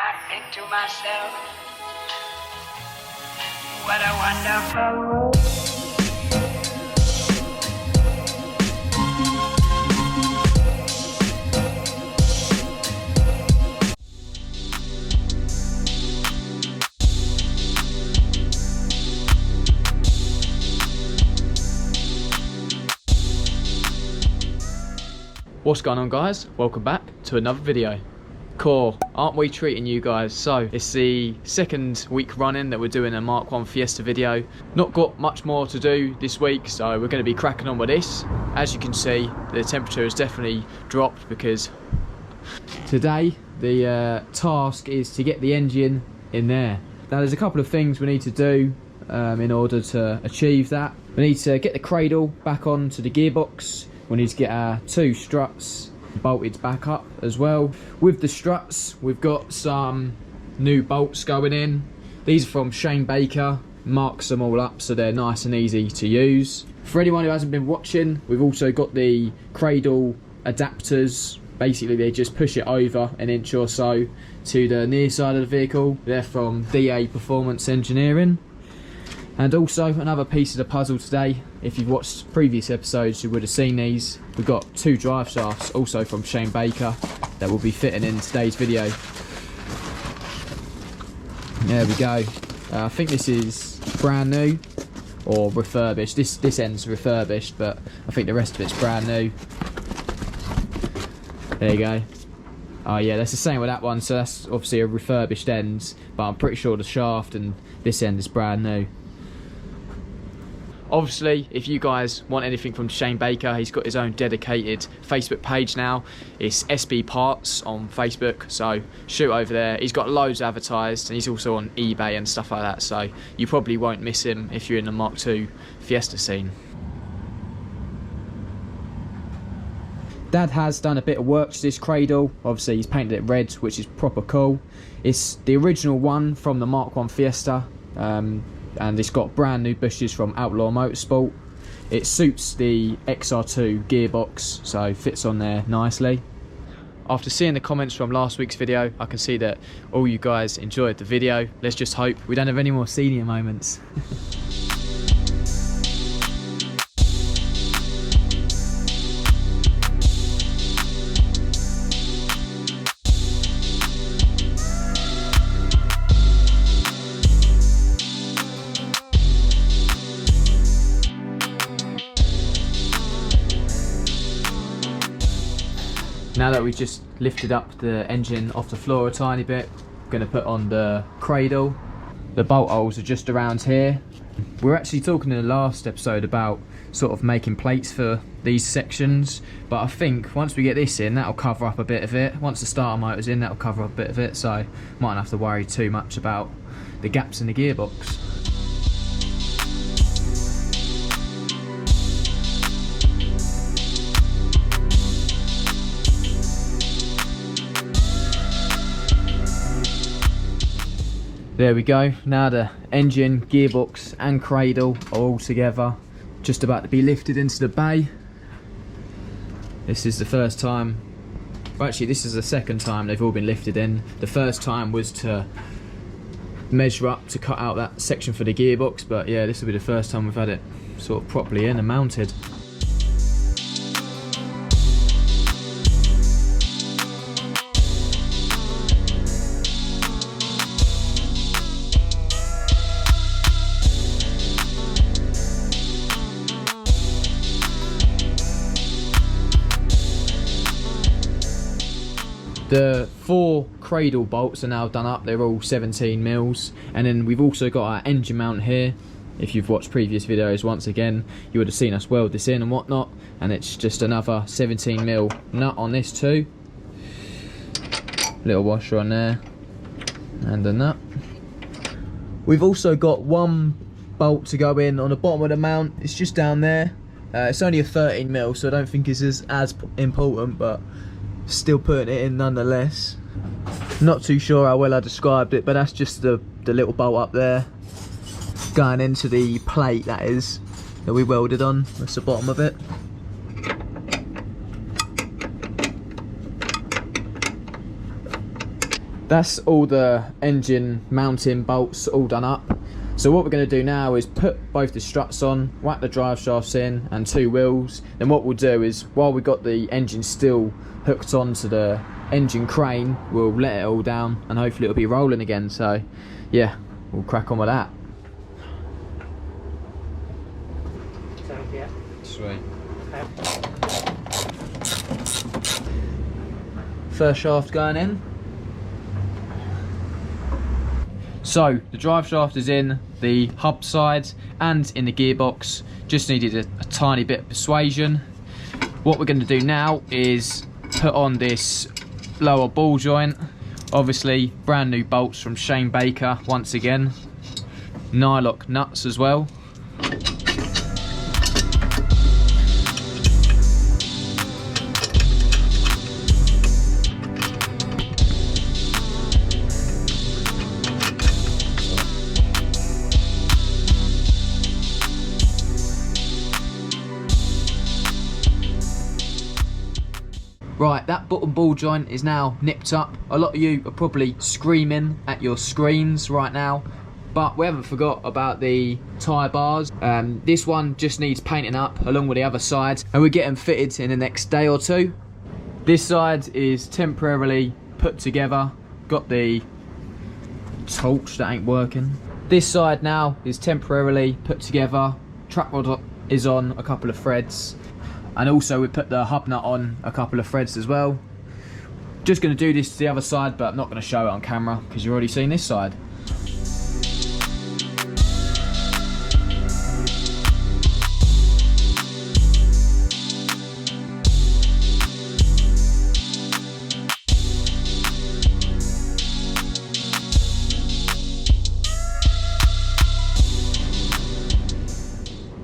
I think to myself, what a wonderful world. What's going on, guys? Welcome back to another video. Cool, aren't we treating you guys? So it's the second week running that we're doing a Mk1 Fiesta video. Not got much more to do this week, so we're going to be cracking on with this. As you can see, the temperature has definitely dropped because today the task is to get the engine in there. Now there's a couple of things we need to do in order to achieve that. We need to get the cradle back onto the gearbox. We need to get our two struts bolted back up as well. With the struts, we've got some new bolts going in. These are from Shane Baker, marks them all up so they're nice and easy to use. For anyone who hasn't been watching, we've also got the cradle adapters. Basically they just push it over an inch or so to the near side of the vehicle. They're from DA Performance Engineering. And also another piece of the puzzle today, if you've watched previous episodes you would have seen these. We've got two drive shafts also from Shane Baker that will be fitting in today's video. There we go. I think this is brand new or refurbished. This end's refurbished, but I think the rest of it's brand new. There you go. Oh yeah, that's the same with that one, so that's obviously a refurbished end, but I'm pretty sure the shaft and this end is brand new. Obviously, if you guys want anything from Shane Baker, he's got his own dedicated Facebook page now. It's SB Parts on Facebook, so shoot over there. He's got loads advertised, and he's also on eBay and stuff like that, so you probably won't miss him if you're in the Mk2 Fiesta scene. Dad has done a bit of work to this cradle. Obviously, he's painted it red, which is proper cool. It's the original one from the Mk1 Fiesta. And it's got brand new bushes from Outlaw Motorsport. It suits the XR2 gearbox, so fits on there nicely. After seeing the comments from last week's video, I can see that all you guys enjoyed the video. Let's just hope we don't have any more senior moments. Now that we've just lifted up the engine off the floor a tiny bit, I'm going to put on the cradle. The bolt holes are just around here. We were actually talking in the last episode about sort of making plates for these sections, but I think once we get this in, that'll cover up a bit of it. Once the starter motor's in, that'll cover up a bit of it, so might not have to worry too much about the gaps in the gearbox. There we go, now the engine, gearbox and cradle are all together, just about to be lifted into the bay. This is the first time, well actually this is the second time they've all been lifted in. The first time was to measure up to cut out that section for the gearbox, but yeah, this will be the first time we've had it sort of properly in and mounted. The 4 cradle bolts are now done up, they're all 17 mils, and then we've also got our engine mount here. If you've watched previous videos, once again, you would have seen us weld this in and whatnot, and it's just another 17 mil nut on this too. Little washer on there, and a nut. We've also got one bolt to go in on the bottom of the mount, it's just down there. It's only a 13 mil, so I don't think it's as important, but still putting it in nonetheless. Not too sure how well I described it, but that's just the little bolt up there going into the plate, that is, that we welded on. That's the bottom of it. That's all the engine mounting bolts all done up. So what we're going to do now is put both the struts on, whack the drive shafts in and 2 wheels. Then what we'll do is, while we got the engine still hooked onto the engine crane, we'll let it all down and hopefully it'll be rolling again. So yeah, we'll crack on with that. Sweet. First shaft going in. So the drive shaft is in the hub side and in the gearbox. Just needed a tiny bit of persuasion. What we're going to do now is put on this lower ball joint. Obviously brand new bolts from Shane Baker once again. Nylock nuts as well. Right, that bottom ball joint is now nipped up. A lot of you are probably screaming at your screens right now, but we haven't forgot about the tyre bars. This one just needs painting up along with the other side, and we'll get them fitted in the next day or 2. This side is temporarily put together. Got the torch that ain't working. This side now is temporarily put together. Track rod is on a couple of threads. And also we put the hub nut on a couple of threads as well. Just going to do this to the other side, but I'm not going to show it on camera because you've already seen this side.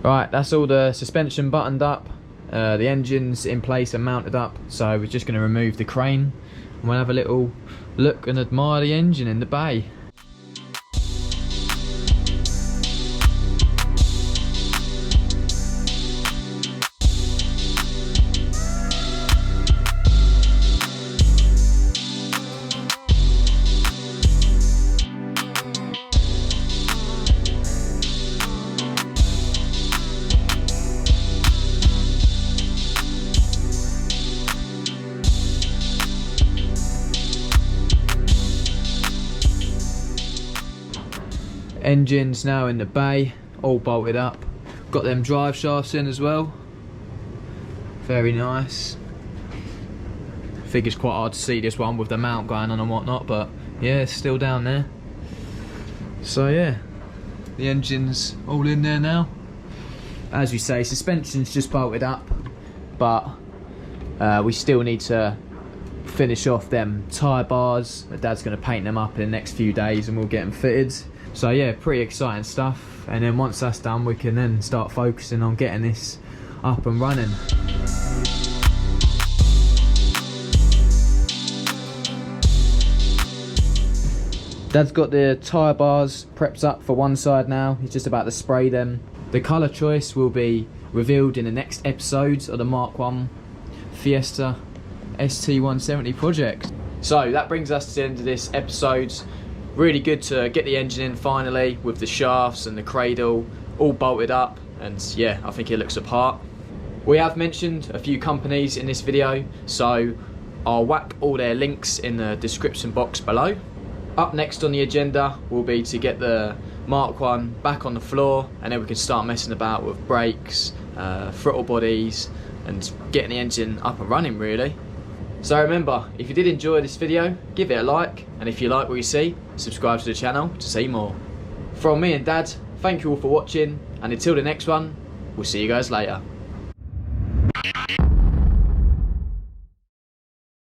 Right, that's all the suspension buttoned up. The engine's in place and mounted up, so we're just going to remove the crane and we'll have a little look and admire the engine in the bay. Engine's now in the bay, all bolted up. Got them drive shafts in as well. Very nice. I think it's quite hard to see this one with the mount going on and whatnot, but yeah, it's still down there. So yeah, the engine's all in there now. As we say, suspension's just bolted up, but we still need to finish off them tyre bars. My dad's going to paint them up in the next few days and we'll get them fitted. So yeah, pretty exciting stuff, and then once that's done we can then start focusing on getting this up and running. Dad's got the tyre bars prepped up for one side now. He's just about to spray them. The colour choice will be revealed in the next episode of the Mk1 Fiesta ST170 project. So that brings us to the end of this episode. Really good to get the engine in finally with the shafts and the cradle all bolted up, and yeah, I think it looks the part. We have mentioned a few companies in this video, so I'll whack all their links in the description box below. Up next on the agenda will be to get the Mk1 back on the floor, and then we can start messing about with brakes, throttle bodies and getting the engine up and running really. So remember, if you did enjoy this video, give it a like, and if you like what you see, subscribe to the channel to see more. From me and Dad, thank you all for watching, and until the next one, we'll see you guys later.